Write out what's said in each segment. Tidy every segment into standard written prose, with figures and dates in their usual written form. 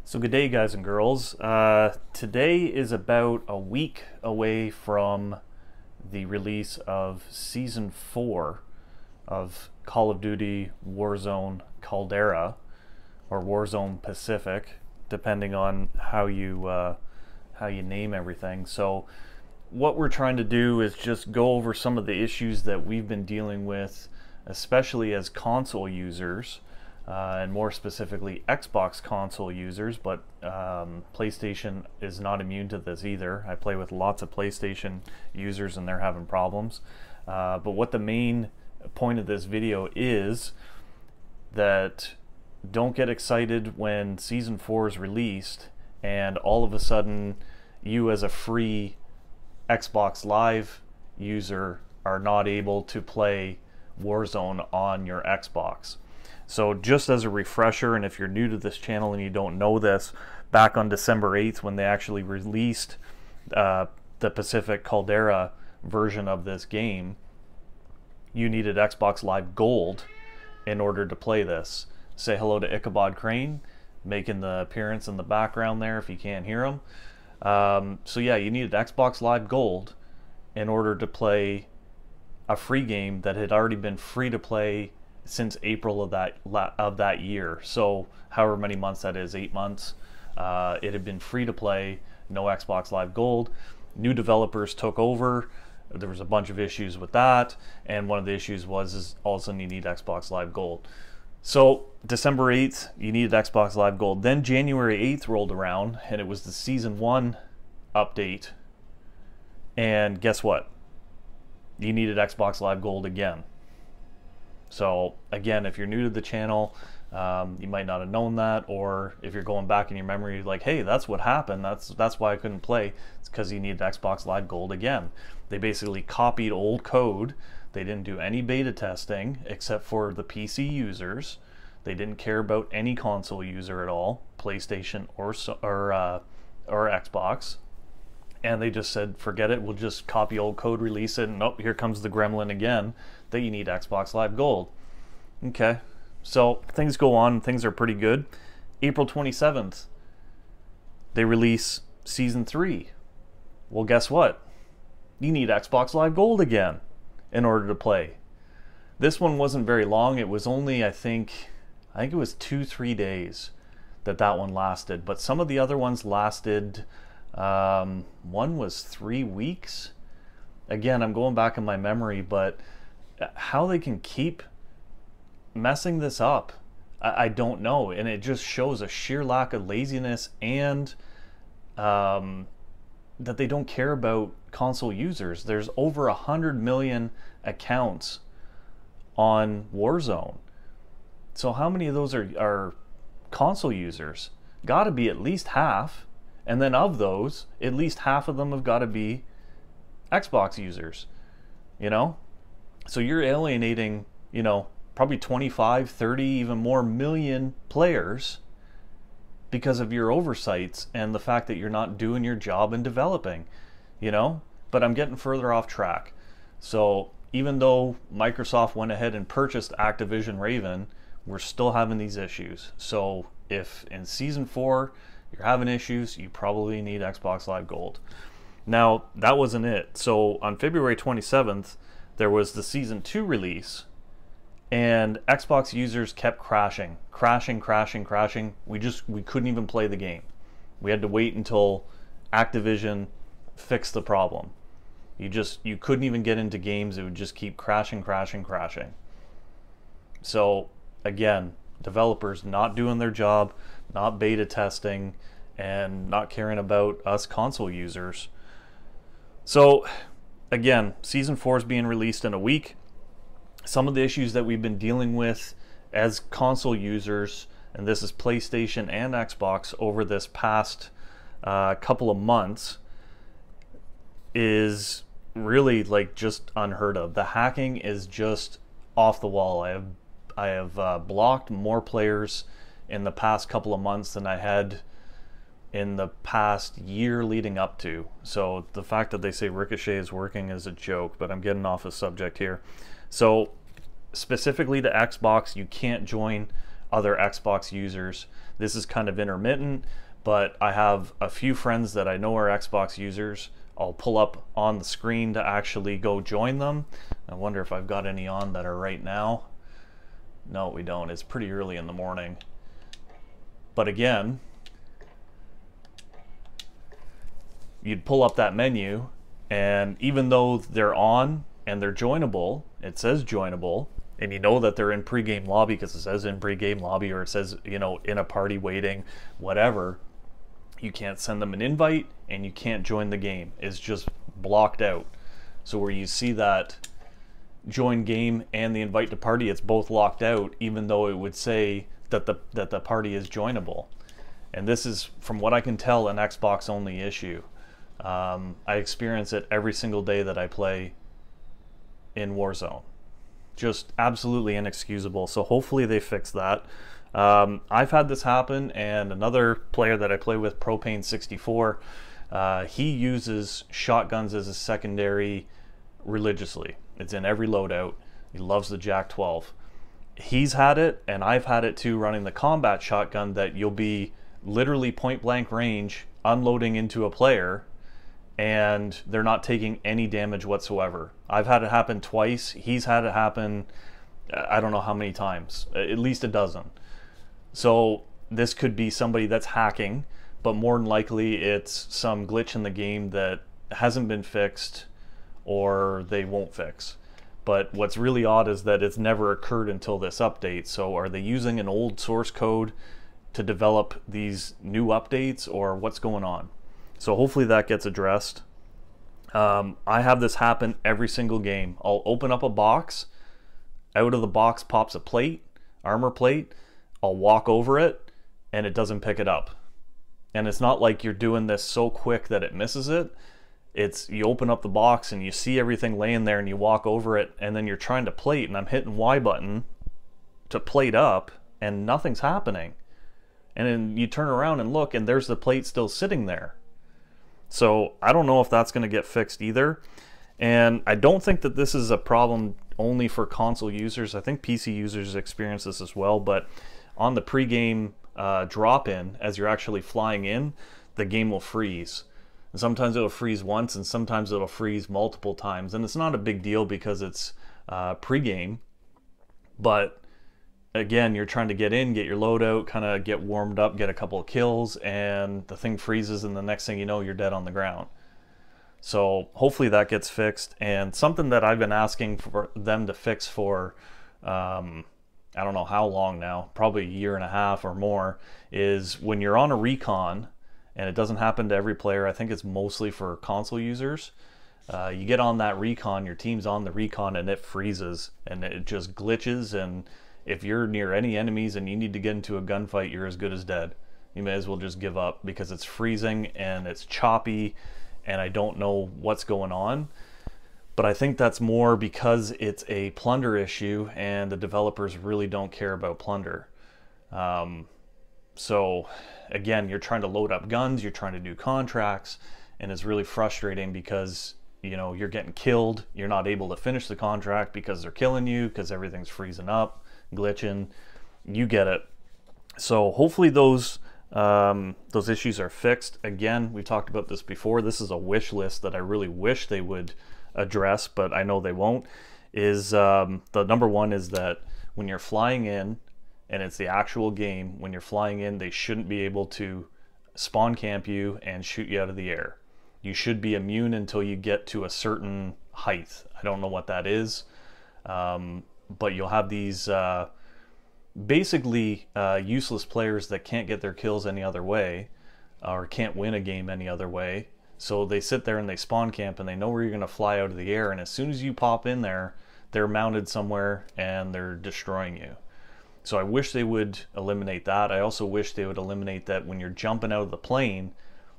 So good day, guys and girls. Today is about a week away from the release of Season 4 of Call of Duty Warzone Caldera, or Warzone Pacific, depending on how you name everything. So what we're trying to do is just go over some of the issues that we've been dealing with, especially as console users, and more specifically Xbox console users, but PlayStation is not immune to this either. I play with lots of PlayStation users and they're having problems. But what the main point of this video is that don't get excited when Season 4 is released and all of a sudden you as a free Xbox Live user are not able to play Warzone on your Xbox. So just as a refresher, and if you're new to this channel and you don't know this, back on December 8th when they actually released the Pacific Caldera version of this game, you needed Xbox Live Gold in order to play this. Say hello to Ichabod Crane, making the appearance in the background there if you can't hear him. So yeah, you needed Xbox Live Gold in order to play a free game that had already been free to play since April of that year. So however many months that is, 8 months, it had been free to play, no Xbox Live Gold. New developers took over. There was a bunch of issues with that, and one of the issues was all of a sudden you need Xbox Live Gold. So December 8th, you needed Xbox Live Gold. Then January 8th rolled around, and it was the Season 1 update. And guess what? You needed Xbox Live Gold again. So again, if you're new to the channel, you might not have known that, or if you're going back in your memory like, hey, that's what happened, that's why I couldn't play. It's because you needed Xbox Live Gold again. They basically copied old code. They didn't do any beta testing except for the PC users. They didn't care about any console user at all, PlayStation or Xbox. And they just said, forget it, we'll just copy old code, release it, and oh, here comes the gremlin again, that you need Xbox Live Gold. Okay, so things go on, things are pretty good. April 27th, they release Season 3. Well, guess what? You need Xbox Live Gold again in order to play. This one wasn't very long. It was only, I think it was 2-3 days that one lasted. But some of the other ones lasted, one was 3 weeks. Again, I'm going back in my memory, but how they can keep messing this up, I don't know. And it just shows a sheer lack of laziness and that they don't care about console users. There's over 100 million accounts on Warzone. So how many of those are console users? Got to be at least half. And then of those, at least half of them have got to be Xbox users, you know? So you're alienating, you know, probably 25, 30, even more million players because of your oversights and the fact that you're not doing your job in developing, you know? But I'm getting further off track. So even though Microsoft went ahead and purchased Activision Raven, we're still having these issues. So if in Season 4 you're having issues, you probably need Xbox Live Gold. Now, that wasn't it. So on February 27th, there was the Season 2 release, and Xbox users kept crashing. We couldn't even play the game. We had to wait until Activision fixed the problem. You couldn't even get into games. It would just keep crashing. So again, developers not doing their job, not beta testing, and not caring about us console users. So again, Season 4 is being released in a week. Some of the issues that we've been dealing with as console users, and this is PlayStation and Xbox over this past couple of months, is really like just unheard of. The hacking is just off the wall. I have blocked more players in the past couple of months than I had in the past year leading up to. So the fact that they say Ricochet is working is a joke, but I'm getting off the subject here. So specifically to Xbox, you can't join other Xbox users. This is kind of intermittent, but I have a few friends that I know are Xbox users. I'll pull up on the screen to actually go join them. I wonder if I've got any on that are right now. No, we don't. It's pretty early in the morning. But again, you'd pull up that menu, and even though they're on and they're joinable, it says joinable, and you know that they're in pre-game lobby because it says in pre-game lobby, or it says, you know, in a party waiting, whatever, you can't send them an invite and you can't join the game. It's just blocked out. So where you see that join game and the invite to party, it's both locked out, even though it would say that the party is joinable. And this is, from what I can tell, an Xbox only issue. I experience it every single day that I play in Warzone. Just absolutely inexcusable. So hopefully they fix that. I've had this happen, and another player that I play with, Propane64, he uses shotguns as a secondary religiously. It's in every loadout. He loves the JAK-12. He's had it, and I've had it too, running the combat shotgun, that you'll be literally point blank range unloading into a player and they're not taking any damage whatsoever. I've had it happen twice. He's had it happen, I don't know how many times, at least a dozen. So this could be somebody that's hacking, but more than likely it's some glitch in the game that hasn't been fixed or they won't fix. But what's really odd is that it's never occurred until this update. So are they using an old source code to develop these new updates, or what's going on? So hopefully that gets addressed. I have this happen every single game. I'll open up a box, out of the box pops a plate, armor plate, I'll walk over it, and it doesn't pick it up. And it's not like you're doing this so quick that it misses it. It's, you open up the box and you see everything laying there and you walk over it, and then you're trying to plate, and I'm hitting Y button to plate up and nothing's happening. And then you turn around and look and there's the plate still sitting there. So I don't know if that's going to get fixed either. And I don't think that this is a problem only for console users. I think PC users experience this as well. But on the pre-game drop-in, as you're actually flying in, the game will freeze. And sometimes it'll freeze once and sometimes it'll freeze multiple times. And it's not a big deal because it's pre-game. But again, you're trying to get in, get your loadout, kind of get warmed up, get a couple of kills, and the thing freezes, and the next thing you know, you're dead on the ground. So hopefully that gets fixed. And something that I've been asking for them to fix for, I don't know how long now, probably a year and a half or more, is when you're on a recon, and it doesn't happen to every player, I think it's mostly for console users, you get on that recon, your team's on the recon, and it freezes, and it just glitches, and if you're near any enemies and you need to get into a gunfight, you're as good as dead. You may as well just give up because it's freezing and it's choppy and I don't know what's going on. But I think that's more because it's a Plunder issue and the developers really don't care about Plunder. So again, you're trying to load up guns, you're trying to do contracts, and it's really frustrating because, you know, you're getting killed, you're not able to finish the contract because they're killing you, because everything's freezing up, glitching. You get it. So hopefully those issues are fixed. Again, we talked about this before. This is a wish list that I really wish they would address, but I know they won't. Is the number one is that when you're flying in, and it's the actual game, when you're flying in, they shouldn't be able to spawn camp you and shoot you out of the air. You should be immune until you get to a certain height. I don't know what that is. But you'll have these basically useless players that can't get their kills any other way, or can't win a game any other way. So they sit there and they spawn camp and they know where you're going to fly out of the air, and as soon as you pop in there, they're mounted somewhere and they're destroying you. So I wish they would eliminate that. I also wish they would eliminate that when you're jumping out of the plane,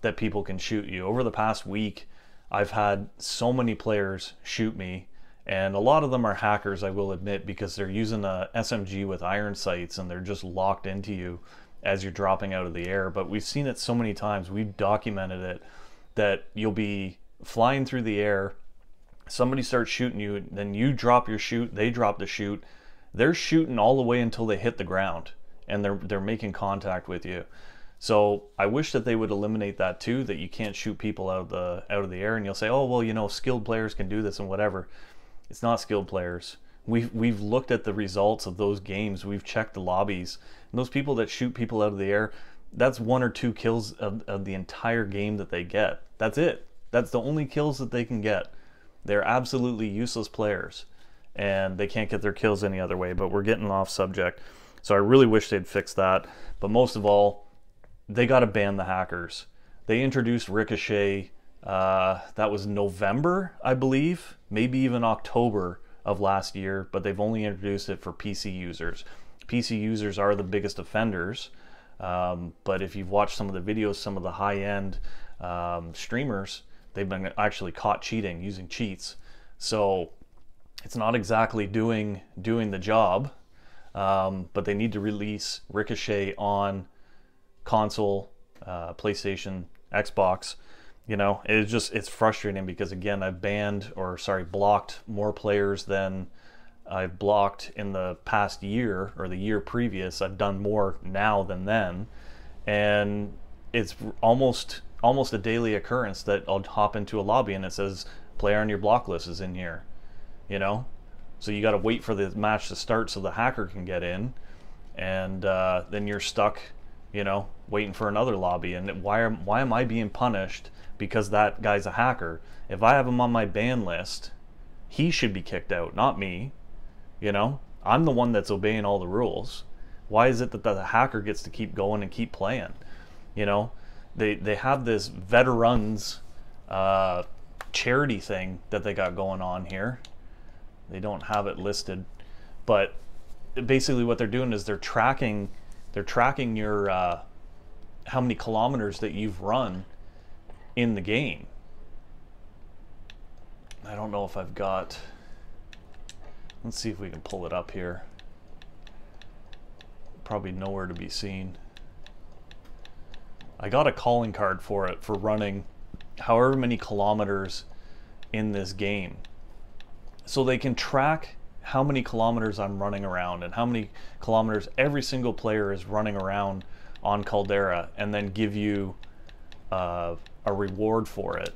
that people can shoot you. Over the past week, I've had so many players shoot me, and a lot of them are hackers, I will admit, because they're using a SMG with iron sights and they're just locked into you as you're dropping out of the air. But we've seen it so many times, we've documented it, that you'll be flying through the air, somebody starts shooting you, then you drop your chute, they drop the chute, they're shooting all the way until they hit the ground. and they're making contact with you. So I wish that they would eliminate that too, that you can't shoot people out of the air. And you'll say, oh well, you know, skilled players can do this and whatever. It's not skilled players. We've looked at the results of those games. We've checked the lobbies, and those people that shoot people out of the air, that's 1 or 2 kills of the entire game that they get. That's it. That's the only kills that they can get. They're absolutely useless players, and they can't get their kills any other way. But we're getting off subject. So I really wish they'd fix that. But most of all, they got to ban the hackers. They introduced Ricochet, that was November, I believe, maybe even October of last year, but they've only introduced it for PC users. PC users are the biggest offenders, but if you've watched some of the videos, some of the high-end streamers, they've been actually caught cheating, using cheats. So it's not exactly doing the job, but they need to release Ricochet on console, PlayStation, Xbox. You know, it's frustrating because, again, I've blocked more players than I've blocked in the past year or the year previous. I've done more now than then, and it's almost a daily occurrence that I'll hop into a lobby and it says player on your block list is in here, you know. So you got to wait for the match to start so the hacker can get in, and then you're stuck, you know, waiting for another lobby. And why am I being punished because that guy's a hacker? If I have him on my ban list, he should be kicked out, not me. You know, I'm the one that's obeying all the rules. Why is it that the hacker gets to keep going and keep playing? You know, they have this veterans charity thing that they got going on here. They don't have it listed, but basically what they're doing is they're tracking your how many kilometers that you've run in the game. I don't know if I've got, let's see if we can pull it up here. Probably nowhere to be seen. I got a calling card for it, for running however many kilometers in this game. So they can track how many kilometers I'm running around and how many kilometers every single player is running around on Caldera, and then give you a reward for it.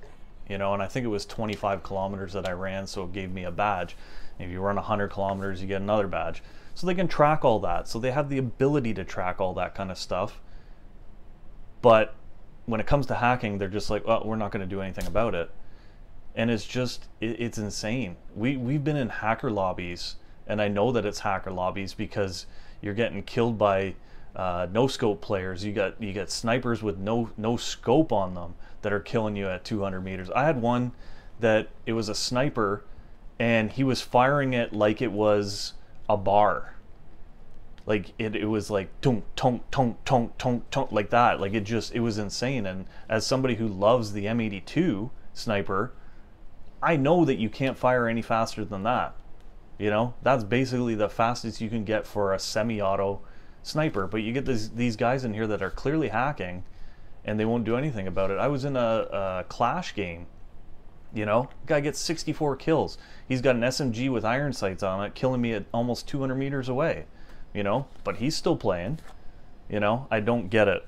You know, and I think it was 25 kilometers that I ran, so it gave me a badge. If you run 100 kilometers, you get another badge. So they can track all that. So they have the ability to track all that kind of stuff. But when it comes to hacking, they're just like, well, we're not going to do anything about it. And it's just, it's insane. We've been in hacker lobbies, and I know that it's hacker lobbies because you're getting killed by no scope players. You got snipers with no scope on them that are killing you at 200 meters. I had one that it was a sniper, and he was firing it like it was a bar. Like it was like tunk tunk tunk tunk tunk tunk, like that. Like it was insane. And as somebody who loves the M82 sniper, I know that you can't fire any faster than that. You know, that's basically the fastest you can get for a semi-auto sniper. But you get these guys in here that are clearly hacking, and they won't do anything about it. I was in a Clash game. You know, guy gets 64 kills. He's got an SMG with iron sights on it, killing me at almost 200 meters away. You know, but he's still playing. You know, I don't get it.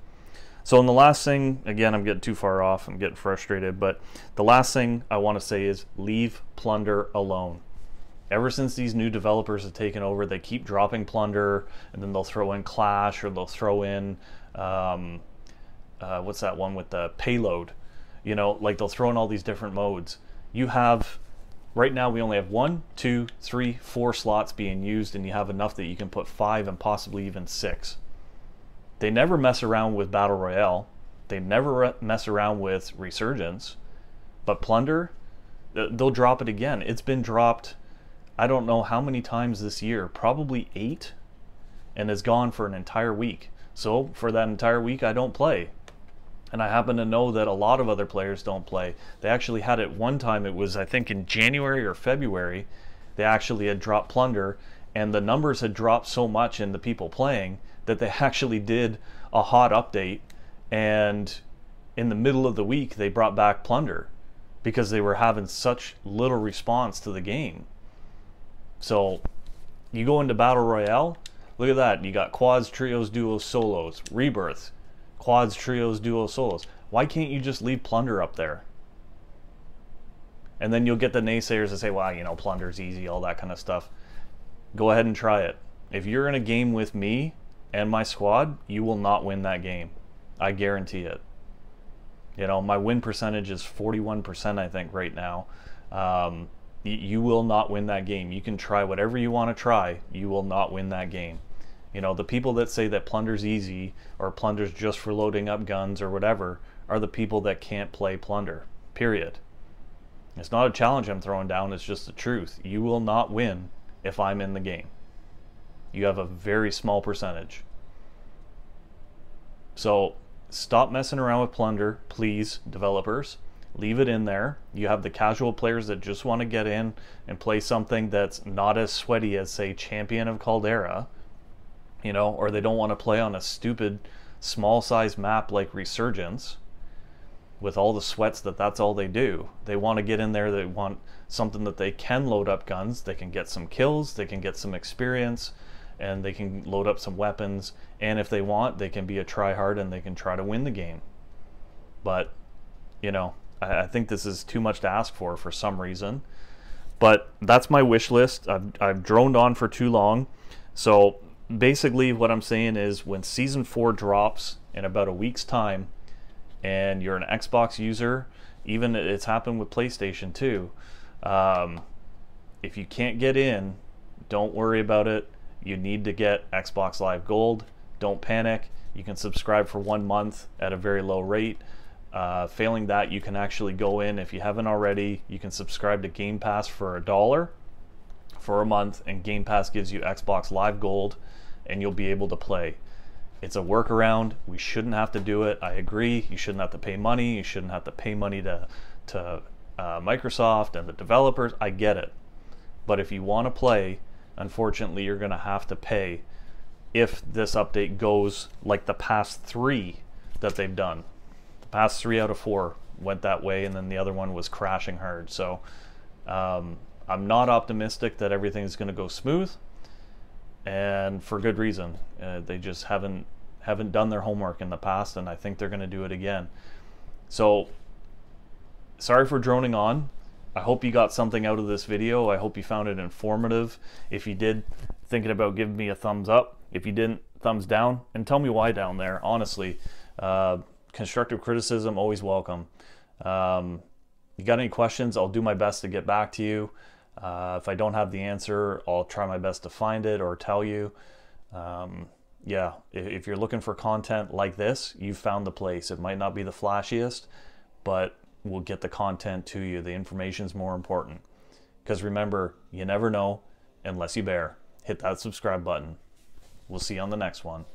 So, and the last thing, again, I'm getting too far off, I'm getting frustrated, but the last thing I want to say is leave Plunder alone. Ever since these new developers have taken over, they keep dropping Plunder, and then they'll throw in Clash, or they'll throw in, what's that one with the payload? You know, like they'll throw in all these different modes. You have, right now we only have 1, 2, 3, 4 slots being used, and you have enough that you can put 5 and possibly even 6. They never mess around with Battle Royale. They never mess around with Resurgence. But Plunder, they'll drop it again. It's been dropped, I don't know how many times this year, probably 8, and is gone for an entire week. So for that entire week, I don't play. And I happen to know that a lot of other players don't play. They actually had it one time, it was I think in January or February, they actually had dropped Plunder, and the numbers had dropped so much in the people playing that they actually did a hot update, and in the middle of the week they brought back Plunder because they were having such little response to the game. So you go into Battle Royale, Look at that. You got quads, trios, duos, solos. Rebirth. Quads, trios, duos, solos. Why can't you just leave Plunder up there? And then you'll get the naysayers that say, well, you know, Plunder's easy, all that kind of stuff. Go ahead and try it. If you're in a game with me and my squad, you will not win that game. I guarantee it. You know, my win percentage is 41%, I think, right now. You will not win that game. You can try whatever you want to try. You will not win that game. You know, the people that say that Plunder's easy or Plunder's just for loading up guns or whatever are the people that can't play Plunder, period. It's not a challenge I'm throwing down, it's just the truth. You will not win if I'm in the game. You have a very small percentage. So stop messing around with Plunder, please, developers. Leave it in there. You have the casual players that just want to get in and play something that's not as sweaty as, say, Champion of Caldera, you know, or they don't want to play on a stupid small size map like Resurgence with all the sweats that's all they do. They want to get in there, they want something that they can load up guns, they can get some kills, they can get some experience, and they can load up some weapons, and if they want, they can be a tryhard and they can try to win the game. But, you know, I think this is too much to ask for some reason. But that's my wish list. I've droned on for too long. So basically what I'm saying is when Season 4 drops in about a week's time, and you're an Xbox user, even it's happened with PlayStation too, if you can't get in, don't worry about it. You need to get Xbox Live Gold. Don't panic. You can subscribe for 1 month at a very low rate. Failing that, you can actually go in, if you haven't already, you can subscribe to Game Pass for $1 for a month, and Game Pass gives you Xbox Live Gold, and you'll be able to play. It's a workaround. We shouldn't have to do it. I agree. You shouldn't have to pay money. You shouldn't have to pay money to Microsoft and the developers. I get it. But if you want to play, unfortunately, you're going to have to pay if this update goes like the past 3 that they've done. The past 3 out of 4 went that way, and then the other one was crashing hard. So I'm not optimistic that everything's going to go smooth. And for good reason. They just haven't done their homework in the past, and I think they're going to do it again. So sorry for droning on. I hope you got something out of this video. I hope you found it informative. If you did, thinking about giving me a thumbs up. If you didn't, thumbs down, and tell me why down there. Honestly, constructive criticism always welcome. You got any questions, I'll do my best to get back to you. If I don't have the answer, I'll try my best to find it or tell you. Yeah, if you're looking for content like this, you've found the place. It might not be the flashiest, but we'll get the content to you. The information's more important. Because remember, you never know unless you bear. Hit that subscribe button. We'll see you on the next one.